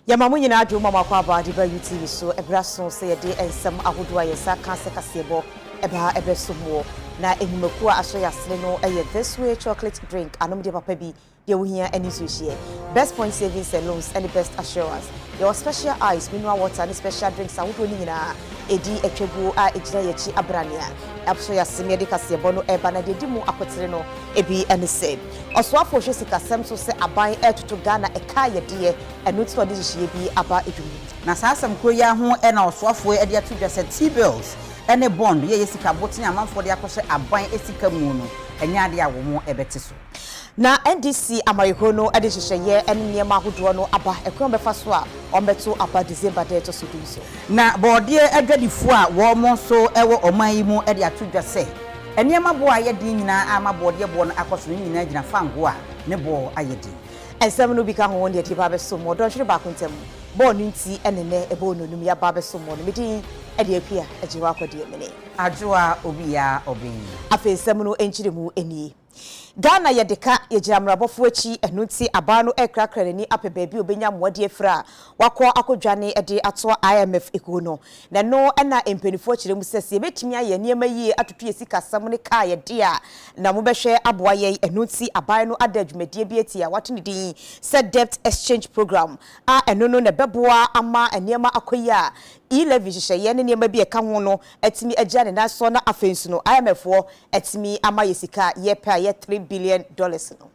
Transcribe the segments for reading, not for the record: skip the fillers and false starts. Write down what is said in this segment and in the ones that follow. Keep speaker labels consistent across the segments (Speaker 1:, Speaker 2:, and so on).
Speaker 1: Yamamu nyina adu mama kwa ba di ba UTV so ebraso se yede ensem ahodo ayesa kanse kasebo eba ebesomo na enyumaku aso yasle no eye this way chocolate drink anom de papa bi de wohia ani so hie best point savings and loans and the best assurance your special ice mineral water and special drinks ahodo ni nyina edi etwegu a ejira yachi abrania apso yaseme de kasebo no eba na de dimu akotere no ebi enese oswafo hwe sikasem so se aban etutu Ghana eka yede enu to de hye bi aba edwumi
Speaker 2: na saasam kro ya ho e na oswafo e de atudwa se T-bills ene bond ye yesika botin amanfo de akɔhye aban esika mu no enya de awo mo ebete so
Speaker 1: na NDC amayiko no ade hyehyeye ene niema ahodo no aba ekron befa so a ombeto aba December de to so dum so
Speaker 2: na bode adwadifo a wo mo so ewo oman yi mu e de atudwa se eniema bo ayede nyina ama bode bo no akɔso nyina gyina fango a ne bo ayede
Speaker 1: ensem no bi ka ho de tiba be so mo do hwere ba kontem bo no nti enene ebo no num ya ba be so mo no medi ade apia ajiwa akode emene
Speaker 2: adwoa obi ya obin
Speaker 1: afensem no enchiremu eni Ghana yedeka yejiramrabofo achi enunti aba no ekrakrani ape baabi obenya moade afra wakọ akodwane ede ato IMF eko no na no na empenifo kiremu sese betimi aye niema yie atoto yesika sam ne ka yede a na mobehwe aboa ye enunti aban no adadwumadie bi atia watene din said debt exchange program a eno no na beboa ama eniema akoyi a e-levy hyehyeye ne niema bi eka ho no atimi agya ne naso na afensu no IMF wo atimi ama yesika ye pa ye $3 billion no.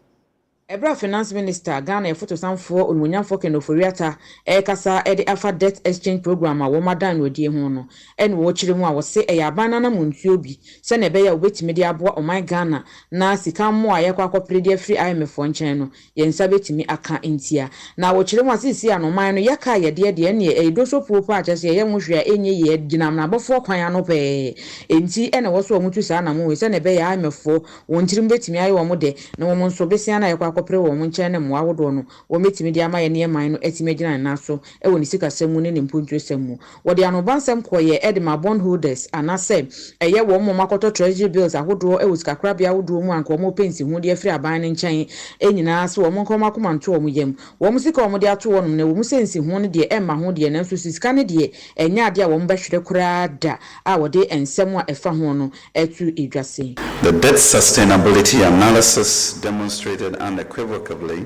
Speaker 3: Ebra Finance Minister Ghana efoto sanfo onmunyamfo kenoforiata kasa ede afa debt exchange program a wo madan odie ho no ene wo kyeremu a wo se eyabana na muntuo bi se na ebeya obetimi de aboa oman Ghana na sika mo a yekwa akopre de free IMF nchen no yensa betimi aka ntia na wo kyeremu asisi anoman no yeka yede de ene edoso popo a kyese ye nwhwe a enye ye ginam na abofo kwan ano pe enti ene wo so omutu sa na mo we se na ebeya IMF wo ntirim betimi aye wo mo de na wo mo nso besia na yekwa kopre wo munche ne mo awodo no wo metimi de ama ye ne man no etimi gina na so e woni sika semu ne mpuntu semu wo de anobansem koye e de ma bond holders anase eye wo mo makoto treasury bills ahodo e wo sika krabia ahodo mu anko mo pensi hu de afri aban ne nchen enyina so wo mo nkoma komanto wo mo yem wo mo sika wo mo de ato wo no ne wo mo sensi hu ne de emma ho de na so sika ne de enya de a wo mo behwere kura da a wo de ensem a efa ho no etu edwase.
Speaker 4: The debt sustainability analysis demonstrated unequivocally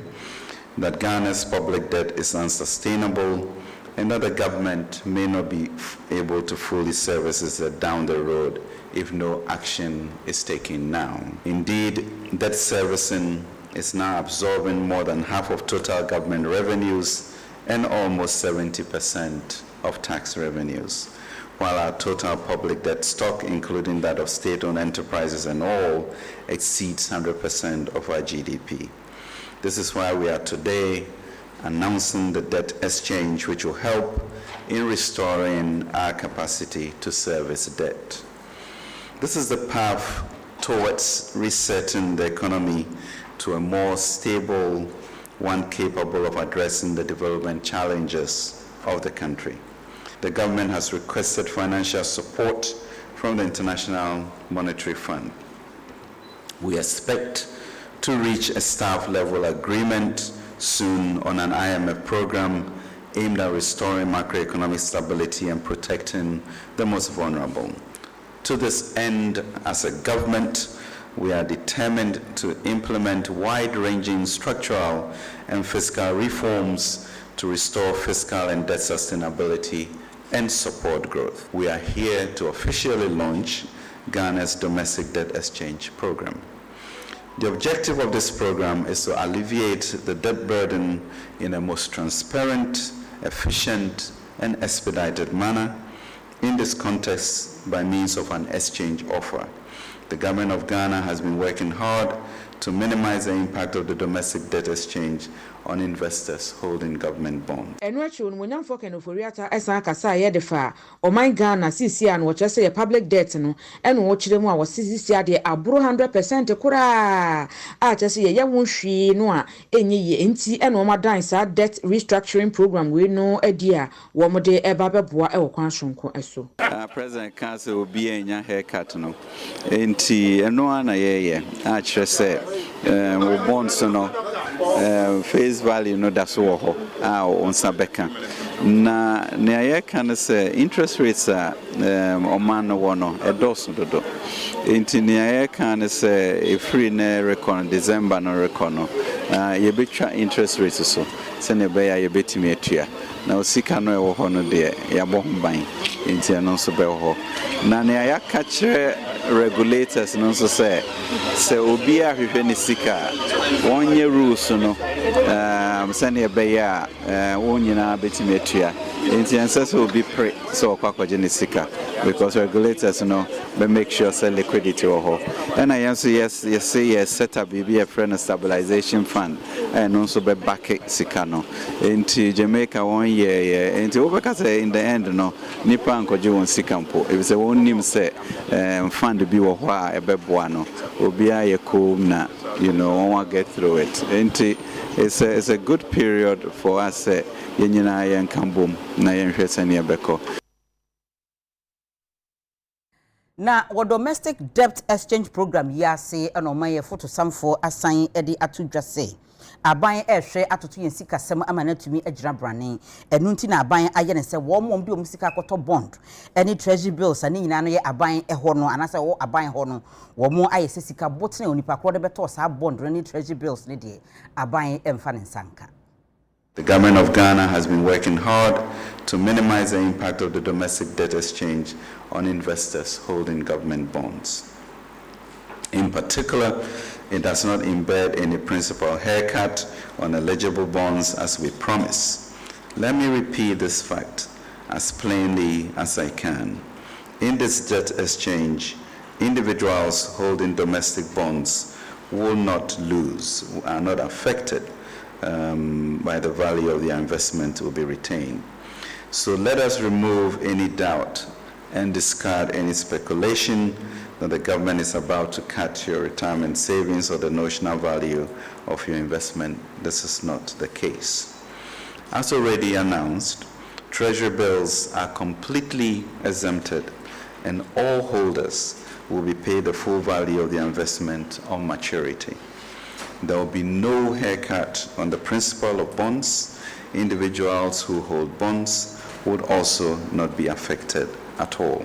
Speaker 4: that Ghana's public debt is unsustainable and that the government may not be able to fully service it down the road if no action is taken now. Indeed, debt servicing is now absorbing more than half of total government revenues and almost 70% of tax revenues, while our total public debt stock, including that of state-owned enterprises and all, exceeds 100% of our GDP. This is why we are today announcing the debt exchange, which will help in restoring our capacity to service debt. This is the path towards resetting the economy to a more stable one capable of addressing the development challenges of the country. The government has requested financial support from the International Monetary Fund. We expect to reach a staff-level agreement soon on an IMF program aimed at restoring macroeconomic stability and protecting the most vulnerable. To this end, as a government, we are determined to implement wide-ranging structural and fiscal reforms to restore fiscal and debt sustainability and support growth. We are here to officially launch Ghana's domestic debt exchange program. The objective of this program is to alleviate the debt burden in a most transparent, efficient, and expedited manner. In this context, by means of an exchange offer. The government of Ghana has been working hard to minimize the impact of the domestic debt exchange on investors holding government bonds.
Speaker 3: Enwechi onmunyamfo kenoforiata esa kasa ye defa oman Ghana sisi an wo chese ye public debt no eno wo kyeremu a wo sisi ade aburo 100% kura a chese ye wonhwi no a enye ye enti eno madan sa debt restructuring program we no adia wo mode eba beboa e wo kwan sonko eso.
Speaker 4: President Council will be in your haircut. No, enti eno ana ye actually say we bonds no face value no da so ho on sabeka na ne aye kan say interest rates oman no wono edoso dodo enti ne aye kan say free na record December no record no ye betwa interest rates so se ne be ya ye betimi atua na osika no e wo ho no de ya bo ban enti no so be ho na ne aye ka kire regulators no so say obi ahwehwe ne sika wonye rules no se ne be ya wonyina betimi atua enti ansa so obi pre so kwakwaje ne sika because regulators no be make sure say liquidity ho and I answer yes set up be a friend stabilization fund and also be back sika no enti Jamaica 1 year enti obeka say in the end no nipa ankoje won sika mpo e be say won nim say fund bi wo ho a ebeboa no obi a yekom na one get through it enti it's a good period for us yenyina yen kambom na yen hwese ne ebeko.
Speaker 2: Na wo domestic debt exchange program ya se eno maye photo samfo asan edi atudwase aban ehwe atoto yen sika sem amanatumi agira brane enu nti na aban aye ne se wo mom de sika akoto bond any treasury bills ani nyina no ye aban eho no anase wo aban ho no wo mo aye se sika botene onipa kro de beto sa bond any treasury bills ne de aban emfa ne sanka.
Speaker 4: The government of Ghana has been working hard to minimize the impact of the domestic debt exchange on investors holding government bonds. In particular, it does not embed any principal haircut on eligible bonds as we promise. Let me repeat this fact as plainly as I can. In this debt exchange, individuals holding domestic bonds will not lose, are not affected by the value of their investment will be retained. So let us remove any doubt and discard any speculation that the government is about to cut your retirement savings or the notional value of your investment. This is not the case. As already announced, treasury bills are completely exempted and all holders will be paid the full value of their investment on maturity. There will be no haircut on the principal of bonds. Individuals who hold bonds would also not be affected at all.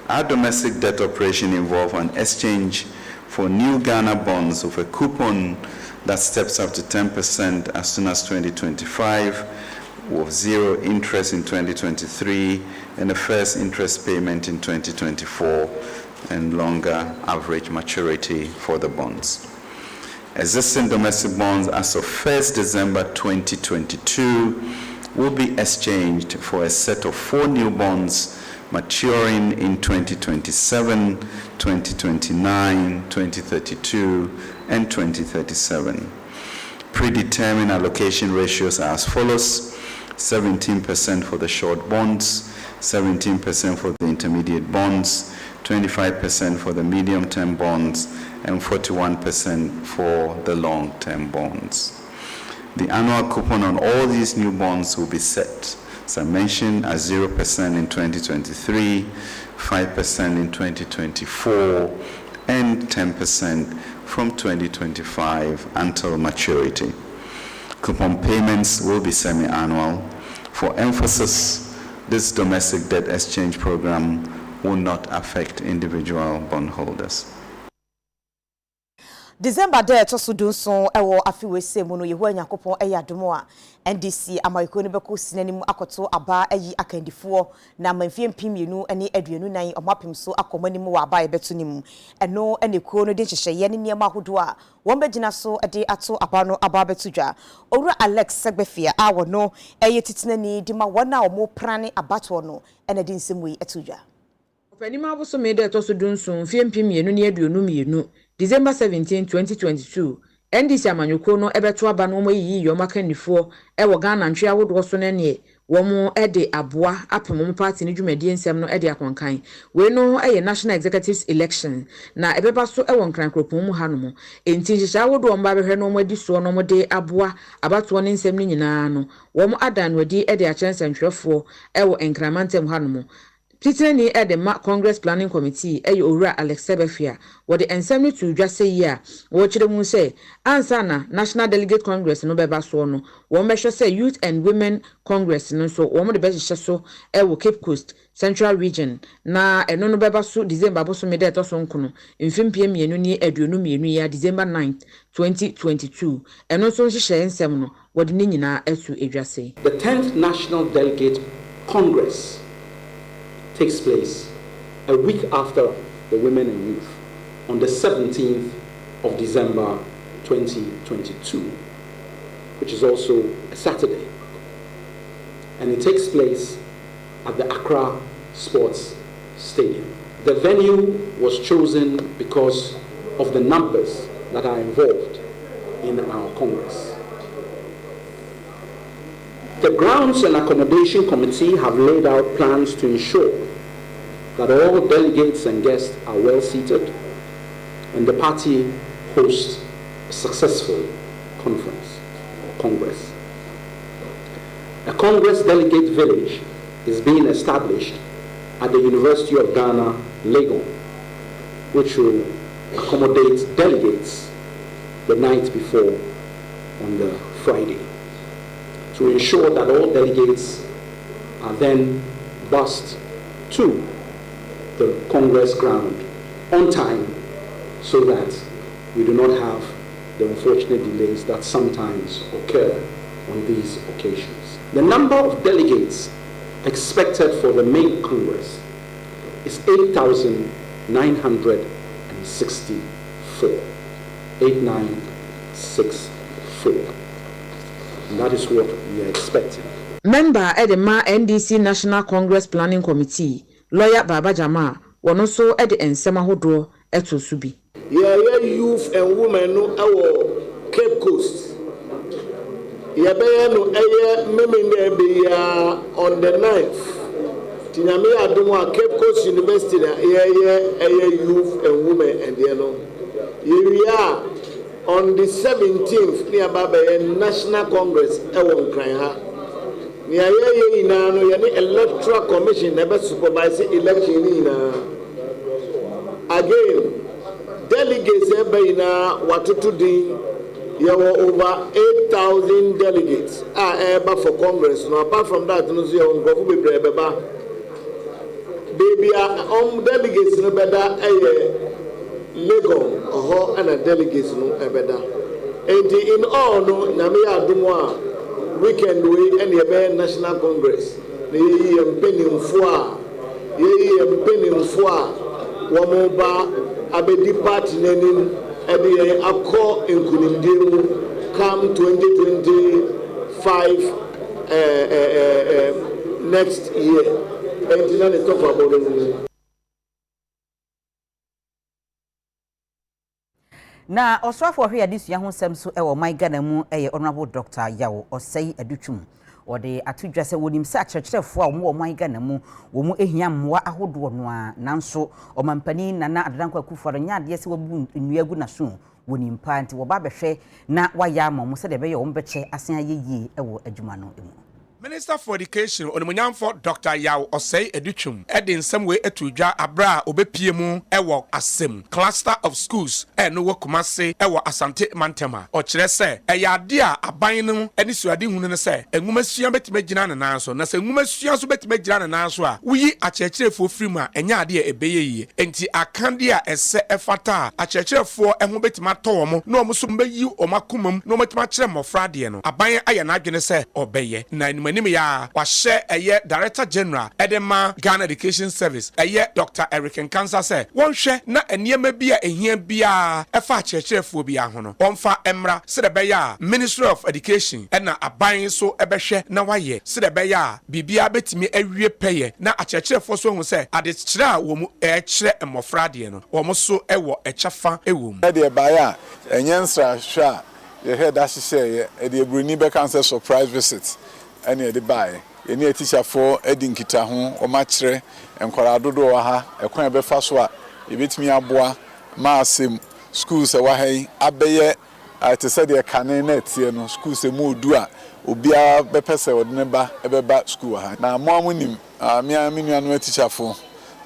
Speaker 4: Our domestic debt operation involves an exchange for new Ghana bonds with a coupon that steps up to 10% as soon as 2025, with zero interest in 2023, and the first interest payment in 2024, and longer average maturity for the bonds. Existing domestic bonds as of 1st December 2022 will be exchanged for a set of 4 new bonds maturing in 2027, 2029, 2032, and 2037. Predetermined allocation ratios are as follows: 17% for the short bonds, 17% for the intermediate bonds, 25% for the medium-term bonds, and 41% for the long-term bonds. The annual coupon on all these new bonds will be set, as I mentioned, at 0% in 2023, 5% in 2024, and 10% from 2025 until maturity. Coupon payments will be semi-annual. For emphasis, this domestic debt exchange program will not affect individual bondholders.
Speaker 1: December day to so do so ewo afiwe se mu no yehu anyakopon eyadomo a NDC amayiko ne beko sinanimu akoto aba ayi akandifo na manfie mpimienu ene aduanu nan omapem so akomanimu wa aba ebeto nimu eno ene kuo no de hyehye ne niam ahodo a won begina so de ato aba no aba betudwa owura Alex Segbefia a wono eye titinani di ma wona omo prane abato no ene de nsemu yi etudwa
Speaker 3: Opanima aboso me de to so do nso mfie mpimienu ne aduanu mienu December 17, 2022, NDC amanyoko no ebeto aba no moyi yomakanifo ewo Ghana ntwe awodo so ne womo ede aboa apemom party ne dwumadi nsem no ede akonkan we no eye national executives election na ebeba so ewo nkrankropon mu hanom enti hihya awodo omba behwe no modi so no mode aboa abato ne nsem ne nyina no womo adan wadi ede akyensentwefo ewo nkramantem hanom Titani Edema Congress Planning Committee, Ora Alex Sebefia, what the ensemble to just say, yeah, watch the moon say, Ansana, National Delegate Congress, no beba sono, one measure say Youth and Women Congress, no so, one of the best so, Cape Coast, Central Region, na, and no beba so, December boso medet or sonkono, in Film PM Yenuni Edunumi, December 9th, 2022, and also share seminal, what the Nina Esu Edra say.
Speaker 5: The 10th National Delegate Congress takes place a week after the Women and Youth on the 17th of December 2022, which is also a Saturday. And it takes place at the Accra Sports Stadium. The venue was chosen because of the numbers that are involved in our Congress. The Grounds and Accommodation Committee have laid out plans to ensure that all delegates and guests are well seated and the party hosts a successful congress. A Congress delegate village is being established at the University of Ghana, Legon, which will accommodate delegates the night before on the Friday, to ensure that all delegates are then bused to the Congress ground on time so that we do not have the unfortunate delays that sometimes occur on these occasions. The number of delegates expected for the main Congress is 8,964. 8,964. And that is what we are expecting.
Speaker 3: Member Edema NDC National Congress Planning Committee, Lawyer Baba Jama, one also at the Ensema Hodro eto subi.
Speaker 6: Yeah, youth and women no our Cape Coast. Yeah, no be on the 9th. Tinami Adumwa Cape Coast University, youth and women and we are on the 17th near Baba National Congress Ewon Kranha. Near Electoral Commission never supervise election again. Delegates there were over 8,000 delegates for Congress. Now, apart from that, delegates no better Legon and a delegates no better. And in all, no Namia Dumwa weekend we and the National Congress. Ye penning four, Wamoba, Abedi Party Nenin, Eddie Akko in Kunindimu, come 2025 next year. And then talk about it.
Speaker 2: Na oswafo hwe adesua ho nsem so ewo my Ghana mu honorable Dr. Yaw Osei Aduchum ode atudwa se wonim se akyerkyerefo a wo my Ghana mu wo mu ehia mmoa ahodo no a nanso omampani Nana Adanko Akufo nya ade se wabu nnuagu na so wonim pa nti wo ba behwe na waya amom se de be ye wo beche asen ayeye ewo adwuma no emu.
Speaker 7: Minister for Education Onimonyamfo Dr. Yaw Osei Aduchum in some way etudwa abra obepiemu ewo asem cluster of schools no Kumase ewo Asante Mantema o kire se eyade a aban no eni suade hunu ne se enwumasua betima gina ne nanso na se enwumasua so betima gina ne nanso a wuyi akyerkyerefo firim a enya ade a ebeyeye enti akande a ese efata akyerkyerefo eho betima towo na omo so mbeyi omakomam na omatima kire mofra de no aban aye na adwene se obeye na Nimia washe eye Director General Edema Ghana Education Service eye Dr. Eric Nkansa se wonhwe na eniema bia ehia bia efa kyerkyerefo bia ho no wonfa emra sedebeya Ministry of Education na aban so ebehwe na waye sedebeya bibia betimi awie peye na akyerkyerefo so hu se ade kyerɛ a wo mu kyerɛ mmofra de no wo so ewo ekyafa ewum
Speaker 8: de baya enyansra hwa ye head ahye ye de ebruni be can say surprise visit ene de bae ene teacher for edinkita ho o ma kire enkwara dodo wa ha ekwan be fa so a ebetimi aboa ma asem schools e wa hai abeye te said de kanen na tie no schools e mu odu a obia be pese wo ne ba ebeba school ha na mo amunim me and me no teacher fo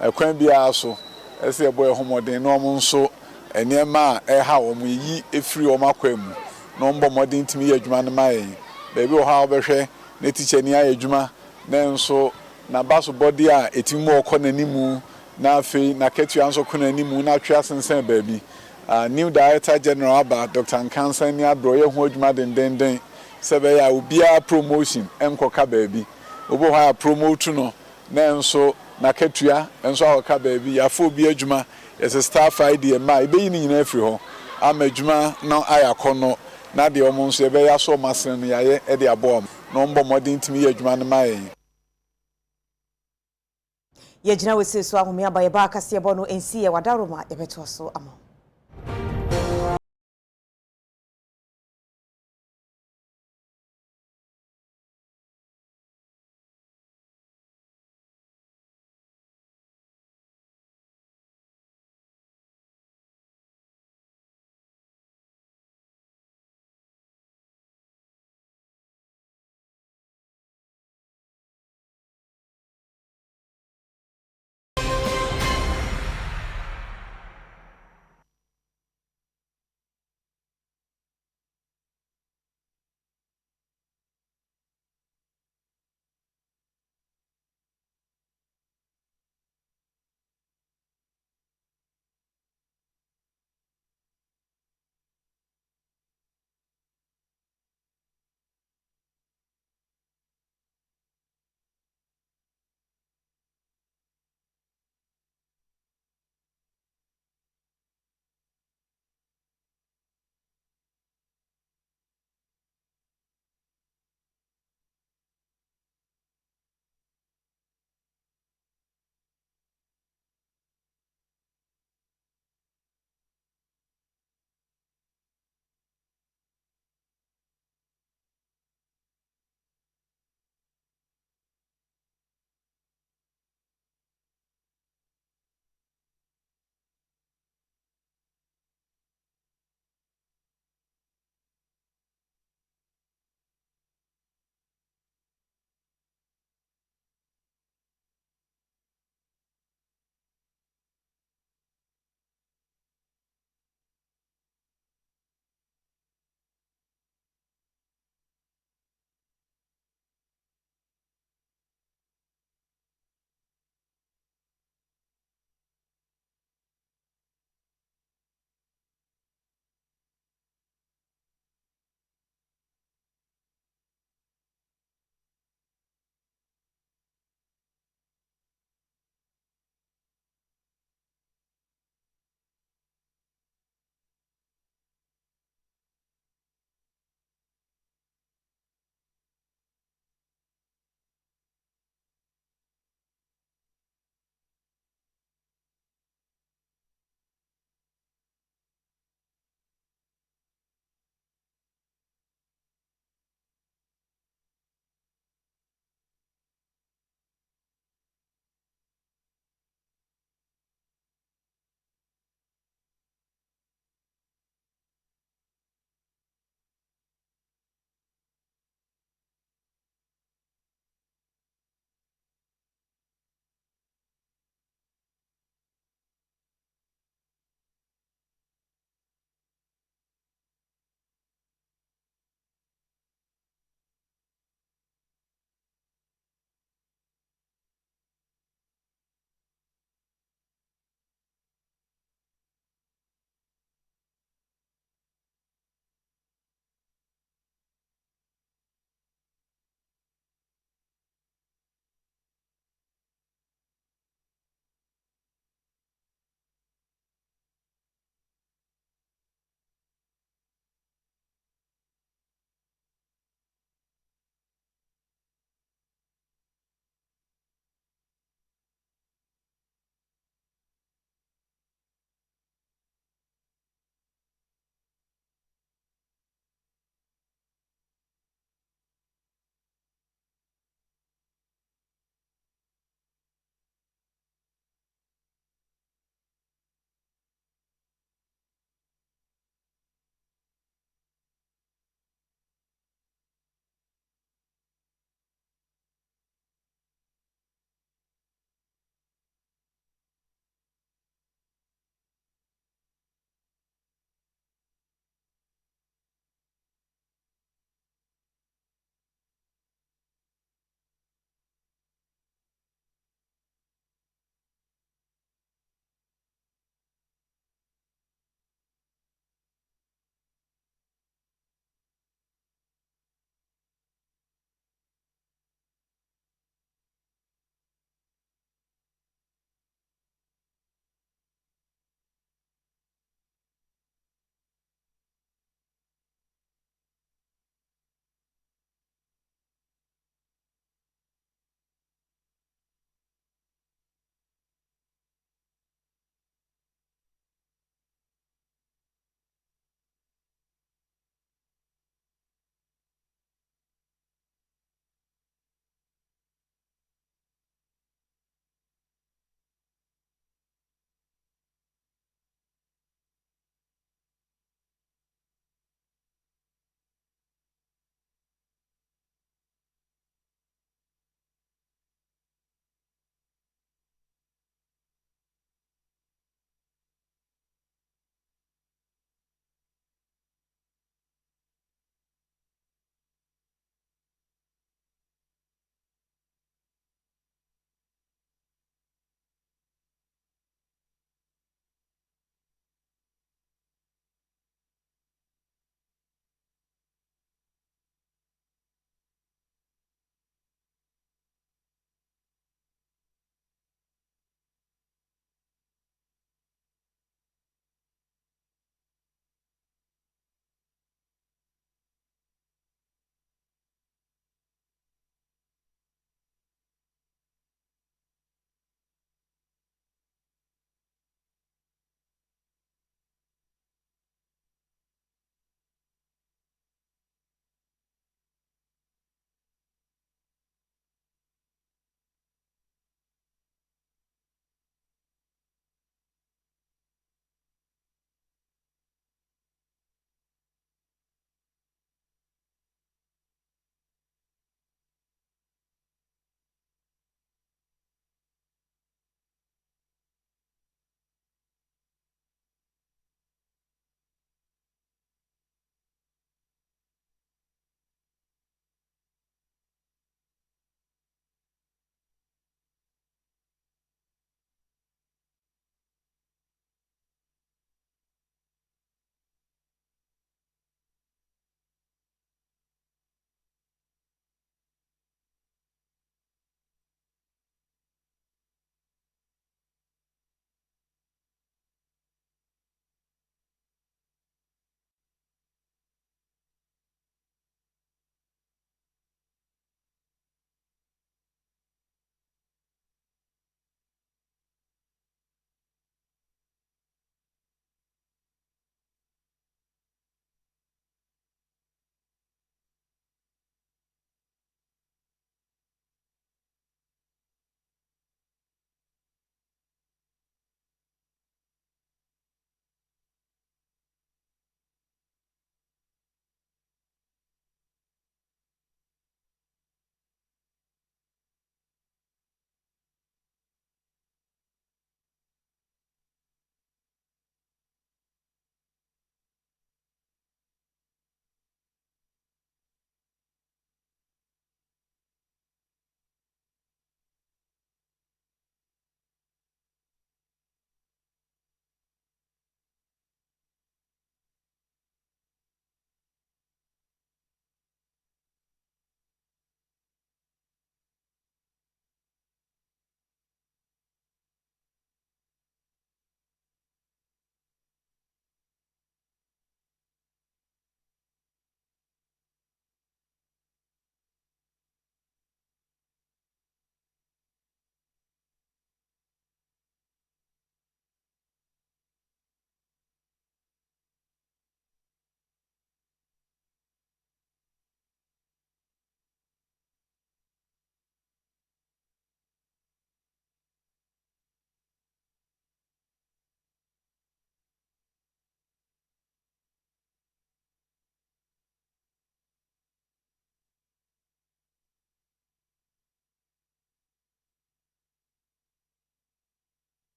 Speaker 8: ekwan bia so ese eboy homodin no mo nso enema a ha wo yi efiri wo makwam no mbo modin timi adwuma no mayen baby o ha obehwe na teacher ni ayadwuma na nso na baso body a etimu okọ nanimu na afei na ketu anso kọ nanimu na atwa sensen baby new director general aba Dr. Nkansa ni abro ye ho adwuma den sebe ya obia promotion enkoka baby obo ha promote no na nso na ketua nso awoka baby ya fo obi adwuma yes staff idea ma ebe yi ni nyina afiri ho ama adwuma na ayakọ no na de omo nso ebe ya so masen ya ye e de abom no mbo modin timi ye adwuma no maye
Speaker 1: ye gina wese so ahome abaye ba akase bo no ensi ye wadaroma ye beto so ama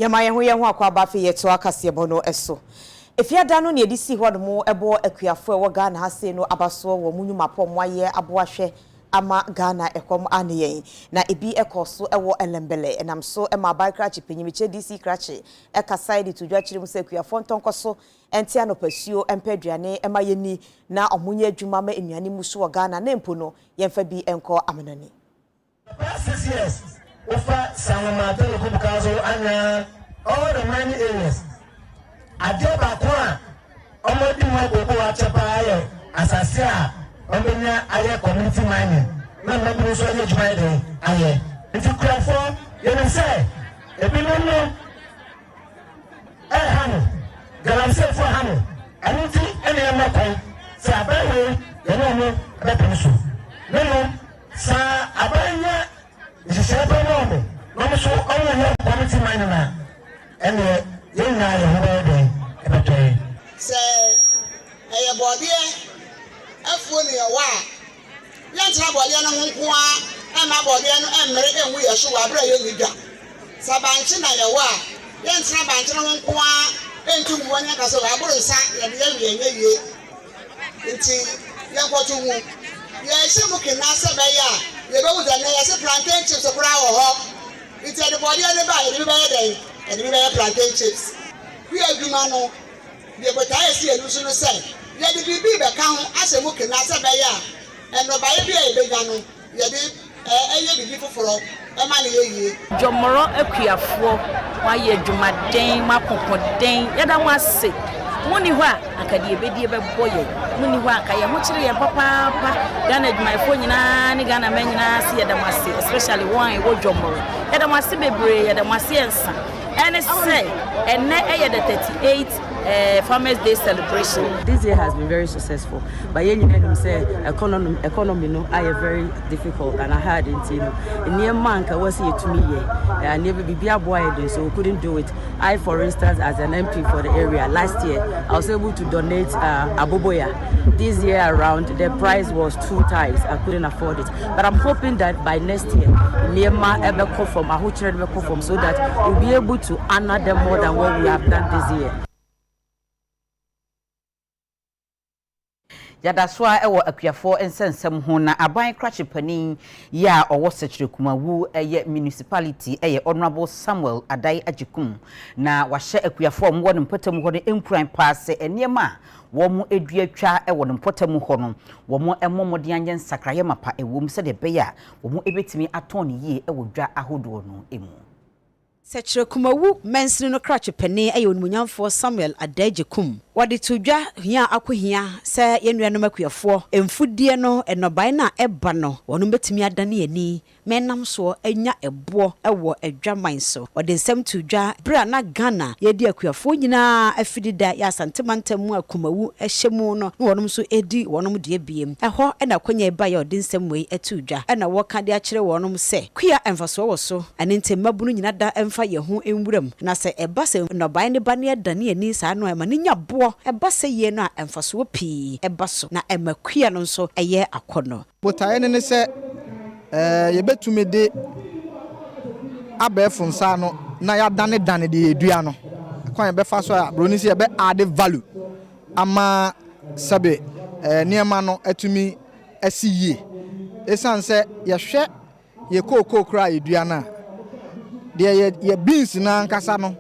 Speaker 1: Yama ye ho akwa ba fe ye to akase bono eso. Efiada no ne edisi ho no ebo akuafo e wo Ghana ha se no abaso wo munyumapo moaye aboahwe ama Ghana ekom ane na ebi ekoso ewo elembele enam so e ma ba krachi penyimiche DC krachi e kaside to dwa chirim se akuafo ntonkoso enti anopasuo empeduane e ma yeni na omunye adwuma ma enuane musu wo Ghana na empo no yemfa bi enko amenani.
Speaker 9: Yes. Ufa Salama Telecomucazo and all the many areas. Adeba Kwa, Omodi Mogo Chapa, Assasia, Omina Aya community mining. Not so much mining. Aye. If you cry for, you will say, if you don't know, Hanu, Galamse for Hanu, anything any other time, say a better you know, better so. No, Sa Abaya. This is a problem. No, so only here community miner. And you know,
Speaker 10: say, a body, a fully a while. Let's have body and my body and we are sure I bring you down. Sabanchina, a while. Let's have Banchina and 2 1 years of our son and the it's young what you want. Yes, looking answer by ya. You know that there's a plantain chips of flour. It's at the body of the body, and we have plantain chips. We are Gumano. The Botai see a Lucian say. Let the baby account as a looking answer by ya. And no by a begano. Yet, a beautiful for a money.
Speaker 11: Jomoro Equiafo, why ye do my dame, my papa dame, yet I must say. Money wa akadi ebedi ebe boye muni wa akaya muchiri ya papa Ghana my phone na ni Ghana men na si yadamasi especially one wo Jomoro yadamasi bebre yadamasi ensa and say and na the 38th Farmers Day celebration.
Speaker 12: This year has been very successful, but you know say economy no are very difficult and I had it near Manka was here to me and never be boy so we couldn't do it. I for instance as an MP for the area last year I was able to donate Aboboya. This year around the price was 2 times. I couldn't afford it, but I'm hoping that by next year Niema ebe from Ahuchere ebe from so that we'll be able to honor them more than what we have done this year.
Speaker 2: Yadaswa ewo akuafo ensensem ho na aban krache panin ya owo sechere kumawu municipality Honorable Samuel Adai Ajikum na wahye akuafo mo won mpatam ho ne enkuran paase enema wo mo eduatwa ewo ne mpatam ho no wo mo emomode anye nsakraye mapa ewo mse de beya wo mo ebetimi aton ne yie ewo dwa ahodo no emu.
Speaker 13: Sechere kumawu mensini no krache panin onmunyamfo Samuel Adai Ajikum wadi tudwa hia akohia se yenuanom akuafo emfudie no enoban na eba no wonu betimi adane ani menam so anya ebo ewo adwaman so wadi nsem tudwa bra na Ghana yedi akuafo nyina afidida ya santemantamu akumawu ehyemu no wonum so edi wonum de biem eho na kwanya eba ya odi nsem wei etudwa na woka de akire wonum se kuya emfaso wo so anente mabunu nyina da emfa yehu enwuram na se eba se enoban ne ba ne adane ani sa no ema ne nya bo eba se ye no emfaso pi eba so na emakua no so eye akono
Speaker 14: botaye ne se yebetumede abefunsa no na ya dane de edua no kwan befa so a broni se ebe add value ama sabe niema no atumi asiye esanse ye hwe ye kokoko kra edua na de ye beans na nkasa no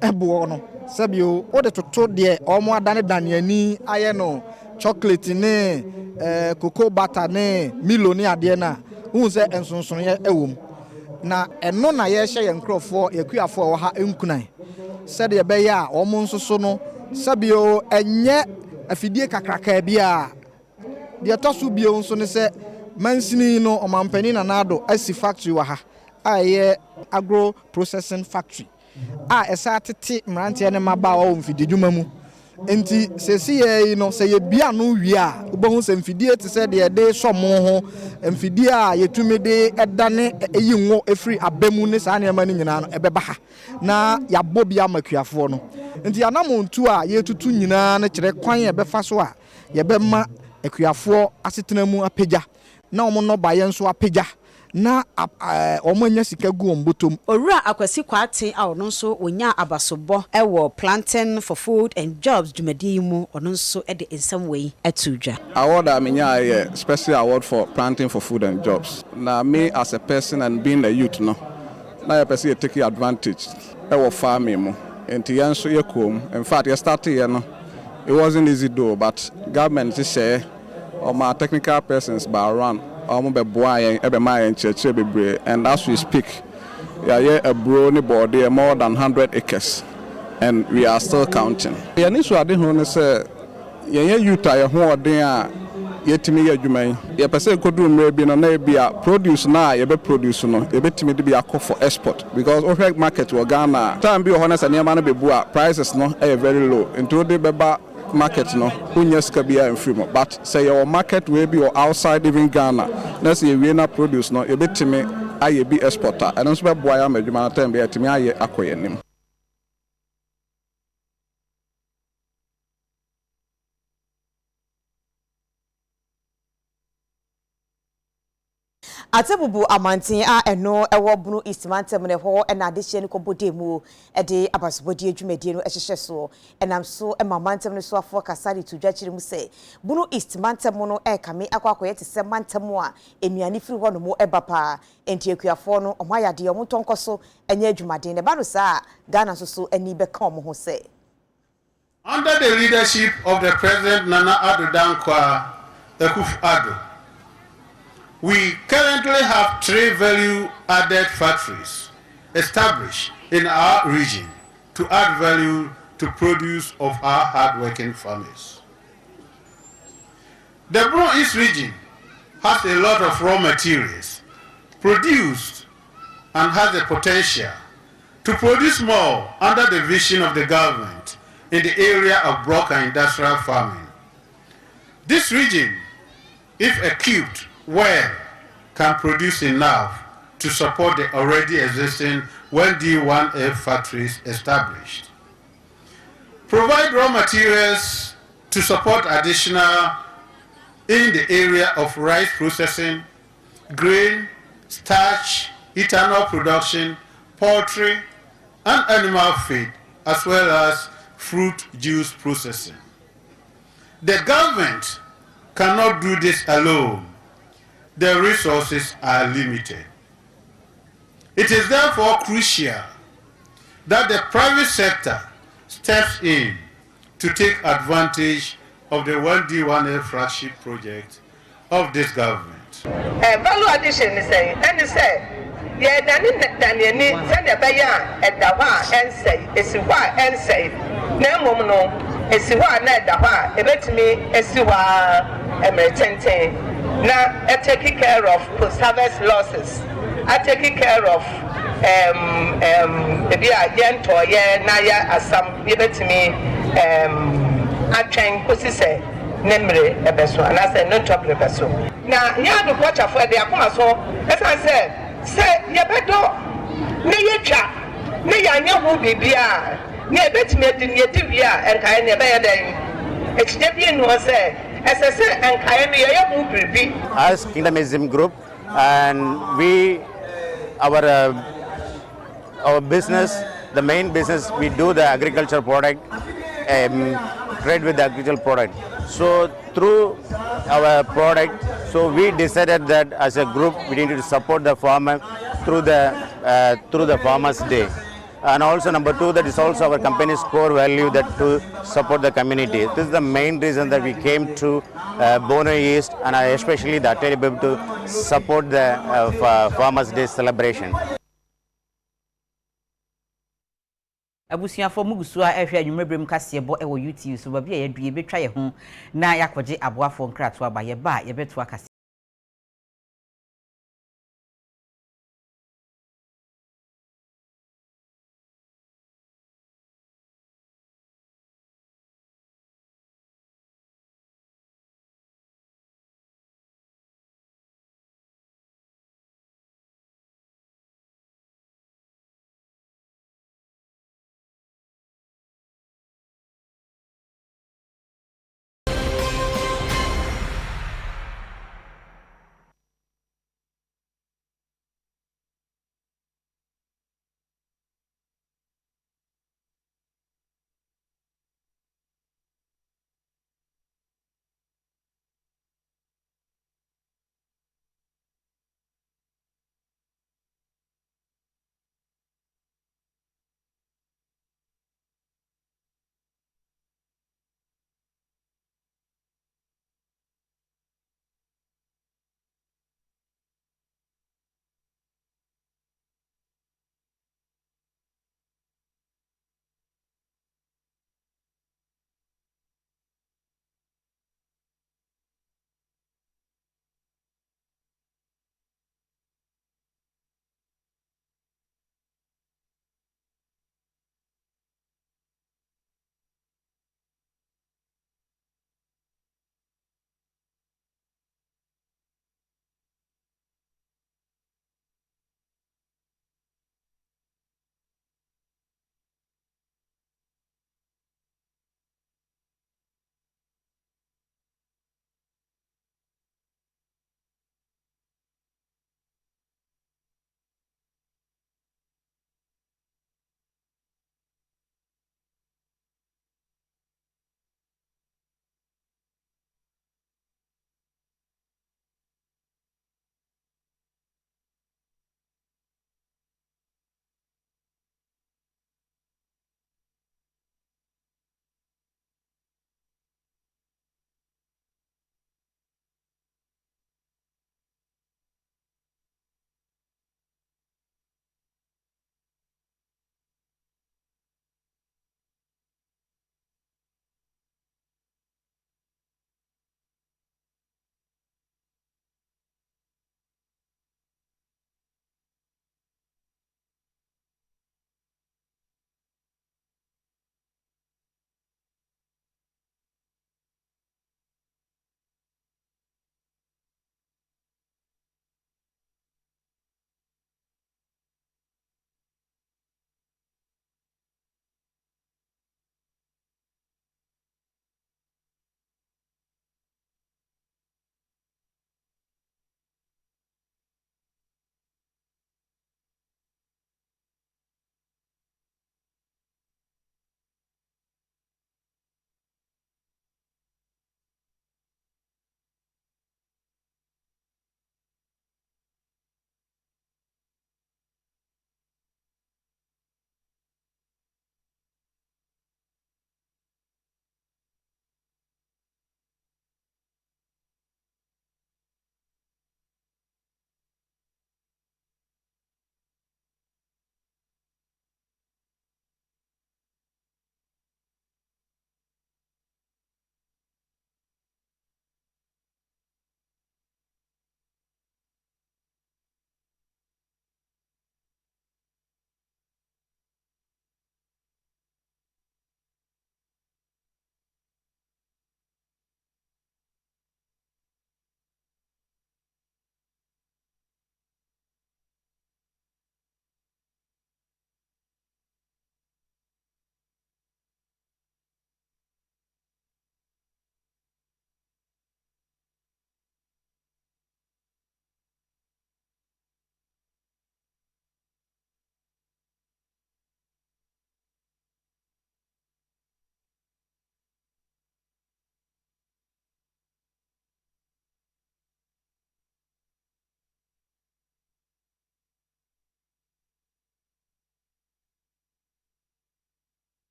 Speaker 14: ebo no sabio o de toto de omo adane ani aye no chocolate ne cocoa butter ne milo ne ade na hu se ensonson ye ewom na eno na ye hye ye nkrofo yakuafo wo ha enkunan se de be ya omo nsoso no sabio enye afidie kakraka bia de toso bio nso ne se mansini no omampani na nado asi factory wa ha aye agro processing factory esa tete mrantie ne maba wo mfidi dwuma mu enti sesi ye no se ye bia no wi a ubohu se mfidie te se de somo ho mfidie a yetumede edane eyi nwo efri abamu ne sa ne ma ni nyina no ebeba ha na yabo bia makuafo no enti anamontu a yetutu nyina na kire kwan ebefa so a yebema akuafo asetena mu apagya na omo no ba ye nso apagya na ɔmanya sika gu ombotom.
Speaker 13: Owura Akwasi Kwate a ɔno nso wonya abasobɔ ɛwɔ Planting for Food and Jobs dwumadi mu ɔno nso de nsɛm wei atudwa.
Speaker 15: Award amenya special award for Planting for Food and Jobs. Na me as a person and being a youth no. Na person take advantage ɛwɔ farming mu. Enti yan so yekom. In fact, started here no. It wasn't easy though, but government is share or my technical persons by around and as we speak, we are a brony body more than 100 acres, and we are still counting. Yeah, this was the say, yeah, you tie a whole day. Yet to me, you person could do maybe no produce now, you be produce no, you be to me to be a call for export because our market will Ghana. Time be honest and your man be prices no very low. Into the beba market no unyes ka bia mfiri but say your market will be outside even Ghana na say we na produce no ebetimi aye bi exporter and so be boy am adwuma na time be etimi aye akoyenim.
Speaker 1: Atebubu amantin a eno ewo bunu istimantem ne ho na adehye ne kobode mu de abasobodi adwumadi no ehhehye so enam so emamantem ne so afo kasari tudwachiri mu se bunu istimantem no kame akwakoye te se mantem a enuane firi ho no mo ebapa enti akuafo no omayade omo tonkoso enya adwumade ne ba no sa Ghana so ani beka omo ho se.
Speaker 16: Under the leadership of the President Nana Addo Dankwa Akufo-Addo, we currently have 3 value-added factories established in our region to add value to produce of our hard-working farmers. The Brong East region has a lot of raw materials produced and has the potential to produce more under the vision of the government in the area of block and industrial farming. This region, if equipped well, can produce enough to support the already existing 1D1F factories established. Provide raw materials to support additional in the area of rice processing, grain, starch, ethanol production, poultry, and animal feed, as well as fruit juice processing. The government cannot do this alone. The resources are limited. It is therefore crucial that the private sector steps in to take advantage of the 1D1F flagship project of this government.
Speaker 17: Value addition is saying, and say, yeah, Daniel, send a bayan at the one and say, it's why and say, no, it's why not the one, a bet me, it's why a now, I take care of post-harvest losses. I take care of maybe a yen to a yen, naya as some give it to me. I train Kosise, namely a vessel, and I said, no trouble vessel. Now, you have to watch for the Akumaso. As I said, say, Yabedo, Nayacha, Naya will be beer, near bet me at the Yativia, and I never then. It's Jabian was said.
Speaker 18: As Kingdomism Group, and our business, the main business, we do the agricultural product, trade with the agricultural product. So through our product, so we decided that as a group we need to support the farmer through the Farmers' Day. And also number 2, that is also our company's core value, that to support the community. This is the main reason that we came to Bono East, and especially the Atelier to support the Farmers' Day celebration.
Speaker 2: Abusuafo mugusu a ehwe anwumrebrem kasebo e wo YouTube so ba bia ye due betwa ye ho na yakoje aboafo nkrato aba ye ba ye beto akase.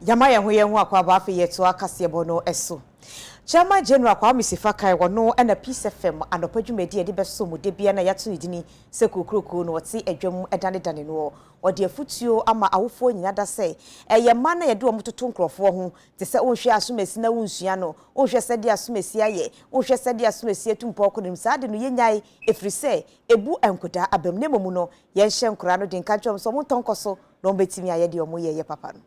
Speaker 1: Yamaya huye akwa bafi yetu akasi bono eso. Chama General Kwame Sifakai wono na Peace FM anopadwumedi edi beso mu de bia na yatu idini se kukuruku no woti adwam edane no ode afutuo ama awofo nyina da se eye ma na yede omutoto nkrofo ho te se onhwe asomesi na wonsua no onhwe se de asomesi aye onhwe se de asomesi atumpo konim sa de no yenyai efri se ebu enkoda abamne momu no ye hye nkora no de nka twom so mo tonkoso no betimi aye de omo ye papa no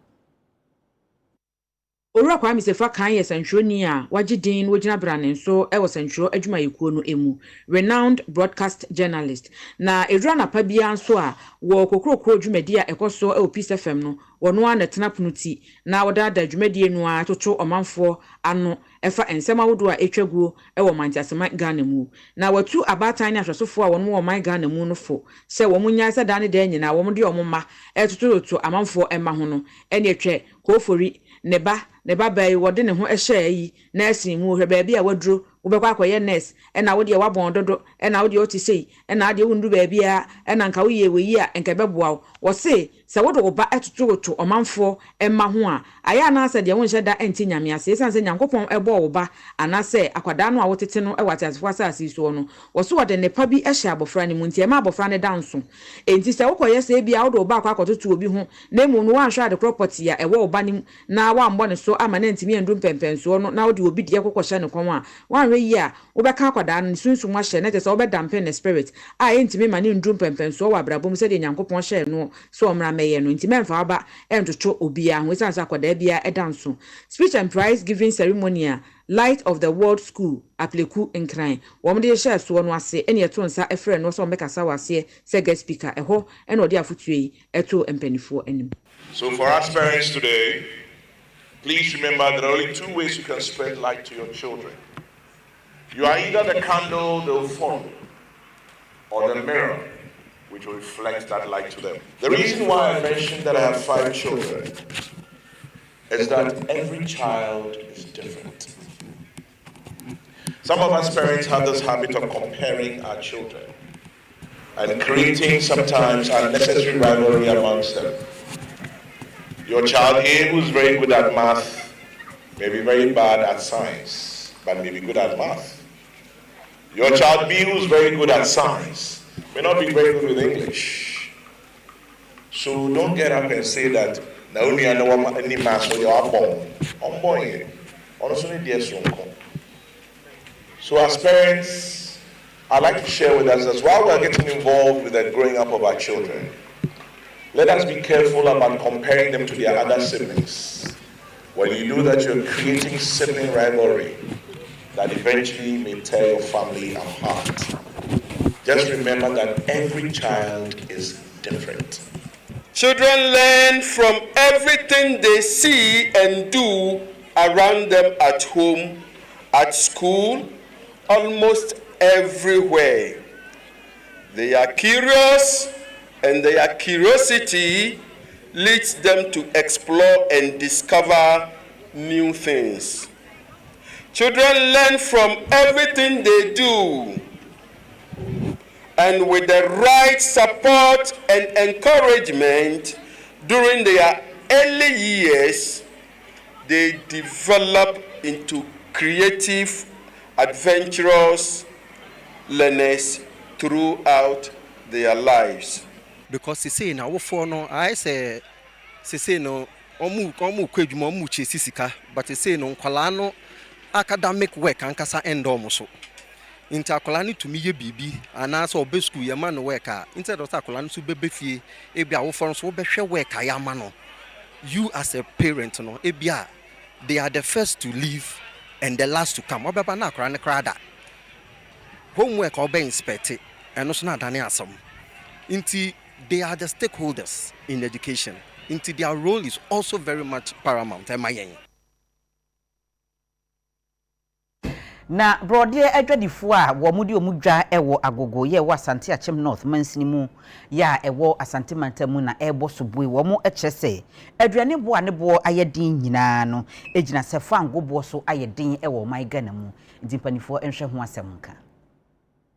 Speaker 3: Owura Kwame Sifakai yesanhwoni a wagidin wogina brane nso e wosanhwo adwuma yekuo no emu renowned broadcast journalist na edura na pa bia nso a wo kokrokro adwumadi a ekoso e Peace FM no wono ana tenapunuti na wodada adwumadi no a toto omanfo ano efa ensema wodo a etwaguo e wo mantiasema Ghana mu na watu abatan ne ahwesofo a wono wo man Ghana mu no fo se wo munya se da ne da nyina wo de omoma etototo amanfo ema ho no ene etwe kofori neba bai wode ne ho ehye yi nurse mu hwe ba bia waduro wobekwa akoye nurse na wode wabon dodo na wode otisei na ade wundu ba bia na nka wo ye weyi a nka beboa wo se wode wo ba etototo omanfo emma ho a aya na asa de wo nhye da enti nyame ase sanse nyankopon ebo wo ba anase akwada no a wotete no ewate asefo asase so no wo so wode ne pa bi ehye abofra ne mu nti ema abofra ne danso enti se wokoye se bia wode wo ba akwa akototo obi ho na emu no wanhwe ade property a ewo wo ba ne na wambo ne so ama na ntimi endum pempenso no na wode obi de kokosha ne kwon a wanwe yi a wobeka akwada no sunsun wa hye na te se obedampen ne spirit a entimi ma ne ndum pempenso wa brabom se de nyankopon hye no so omra meye no ntimi emfa ba entoto obi a ho sansa akwada bia edanso speech and prize giving ceremony Light of the World School apleku enkran womde hye so no ase ene eto nsa efre no so mekasa wase se guest speaker eho ene odi afutue eto empanifo anim.
Speaker 19: So for us parents today, please remember there are only two ways you can spread light to your children. You are either the candle they'll follow or the mirror which will reflect that light to them. The reason why I mentioned that I have 5 children is that every child is different. Some of us parents have this habit of comparing our children and creating sometimes unnecessary rivalry amongst them. Your child A, who's very good at math, may be very bad at science, but may be good at math. Your child B, who's very good at science, may not be very good with English. So don't get up and say that Naomi I know any math or you are born. I'm born here. Honestly, dear son. So as parents, I'd like to share with us that while we're getting involved with the growing up of our children, let us be careful about comparing them to their other siblings. When you do that, you're creating sibling rivalry that eventually may tear your family apart. Just remember that every child is different.
Speaker 20: Children learn from everything they see and do around them at home, at school, almost everywhere. They are curious, and their curiosity leads them to explore and discover new things. Children learn from everything they do, and with the right support and encouragement during their early years, they develop into creative, adventurous learners throughout their lives.
Speaker 21: Because you say now no I say no omu kwadwuma omu chesi sika but you say no kwala no academic work ankasa endom so inta akwala ni tumi ye bibi ana so obe school ye ma no work a instead of akwala no so bebe fie e bia wo for so behwe work ya ma no you as a parent no e bia they are the first to leave and the last to come obeba na akwala ne krada homework obe inspect eno so na dane asam inti they are the stakeholders in education. Their role is also very much paramount.
Speaker 2: Na brode adwadifo a wo mudi omudwa ewo agogo ye wo Asante Achem North mansini mu ya ewo Asante Mantamu na ebo sobue wo mo ekyese aduane bo ane bo ayedin nyina no ejina sefa ngobo so ayedin ewo man Ghana mu ndimpanifo enhwe ho asemka.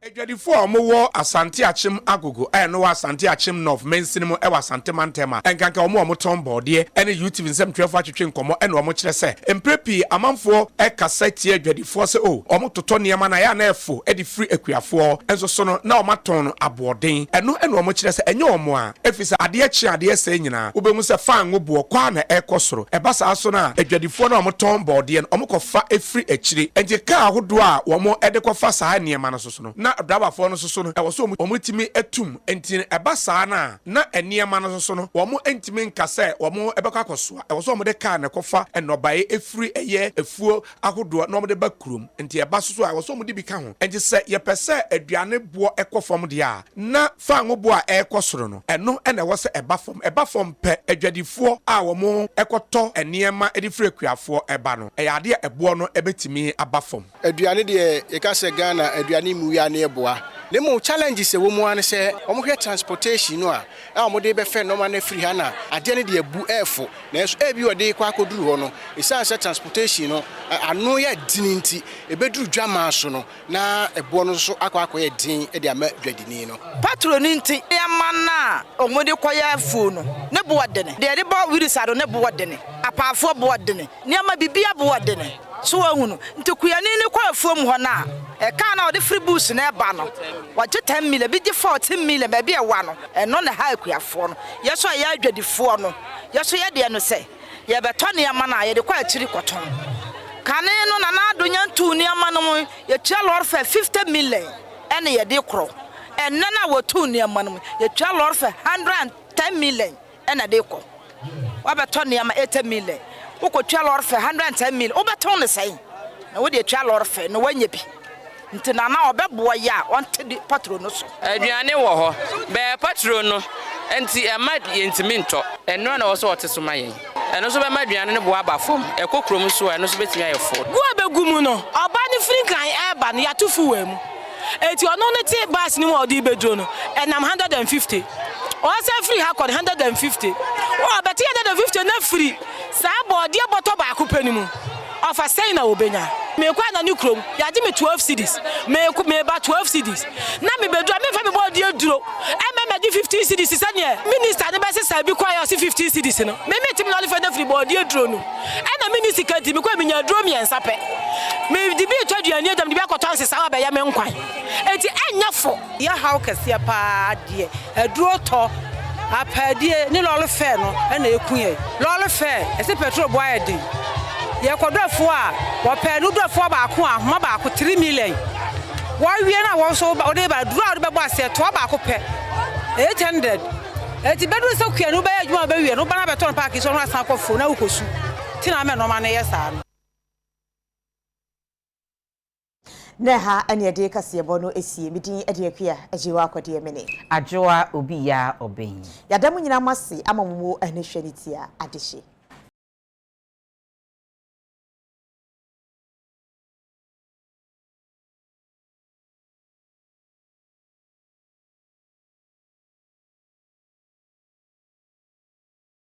Speaker 7: Edwadifo omo Asante Achim Agogo no Asante Achim North Mensinimo e Asante Mantema enkanka omo ton bode ene YouTube nsem twefo atwetwe nkomo ene omo kire se emprepi amanfo e kasete edwadifo se omo toto niema na ya na efo e di free akuafo enso so no na omo ton aboden eno ene omo kire se enye omo a efisa ade achi ade se nyina obemu se fa ngobo kwa na ekosoro e basa so na edwadifo na omo ton bode omo kofa e free achiri enti ka ahodo a omo e de kofa saa niema no so no na draba fo no so no e wo so omutimi etum enti eba saa na eniema no so no wo mo entimi nkase wo mo ebekwa kosoa e wo so mo de ka na kofa enobae efiri eye efuo ahodo na mo de bakurum enti eba so a wo so mo de bi ka ho enti se ye pese aduane bo ekofom de a na fa ngobo a ekosoro no eno ene wo se eba fom pe adwadifo a wo mo ekoto eniema edifiri akuafo eba no e yade ebo no ebetimi abafom
Speaker 4: aduane de ye ka se Ghana aduane mu ya na eboa nemo challenges e wo mu an se omo hwe transportation no a omo de be fe no ma na free ha na ade ne de ebu efo na eso e bi ode kwa koduru ho no isa se transportation no ano ya dininti e beduru dwama so no na ebo no so akwa ye din e de ama dwadini no
Speaker 11: patroninti ya mana omo de koya afu no ne bo de ne de bo wirisado ne bo de ne apafo bo de ne niama bibia bo de ne so ahunu nti kuyani ne kwa afu mu ho na e ka na ode free bus na eba no waje 10 million bi je 14 million ba bi e wa no eno na ha akuafo no yeso ya adwadifo no yeso ye de no se ye beto ne ama na ye de kwa achiri koton kane no na na adonya ntu ne ama no ye tia lord for 50 million ene ye de kro enne na wotu ne ama no ye tia lord for 110 million ene de ko wa beto ne ama 80 million woko tia lord for 110 million wo beto ne sai na wo de tia lord for no wanya bi nti na na obeboa ya onte di patron no so
Speaker 22: aduane wo ho be patron no enti amad yentimi nto eno na wo so oteso mayen eno so be maduane ne bo aba fom ekokrom so eno so betimi ayefo
Speaker 11: gu abegumu no oba ni frinkan eba no yatofu wa mu eti ono ne ti bus ni mo odi bedro no enam 150 o se free ha kod 150 o beti 150 na free sa body boto ba akopani mu ofa say na obenya me kwa na nukrom ya di me 12 cedis me ba 12 cedis na me bedro me fa me body eduro me di 15 cedis sanye minister ne be se sa bi kwa ya 15 cedis no me tim na olifa na free body eduro no na minister ka di me kwa me nya duro me ensape me di bi twaduane dam di bi akoto ansesa wa be ya me nkwan enti enya fo ya haw kase pa de eduro to apadie ni lolo fe no na ekunye lolo fe ese petrol boy edin ye kodofo a wo pe nu dofo ba ko a homa ba ko 3 million wo wie na wo so o de ba duro a de be ase to ba ko pe 800 eti bedu se kua nu ba adwuma ba wie no ba na beton park so no asan ko fo na ukosu ti na me no ma na ye sa no
Speaker 1: Neha ane de kase bono esie midin ade akua ajiwa akode mene
Speaker 2: ajoa obi ya oben
Speaker 1: yadamu nyina mase amamumo anehwanitia adehye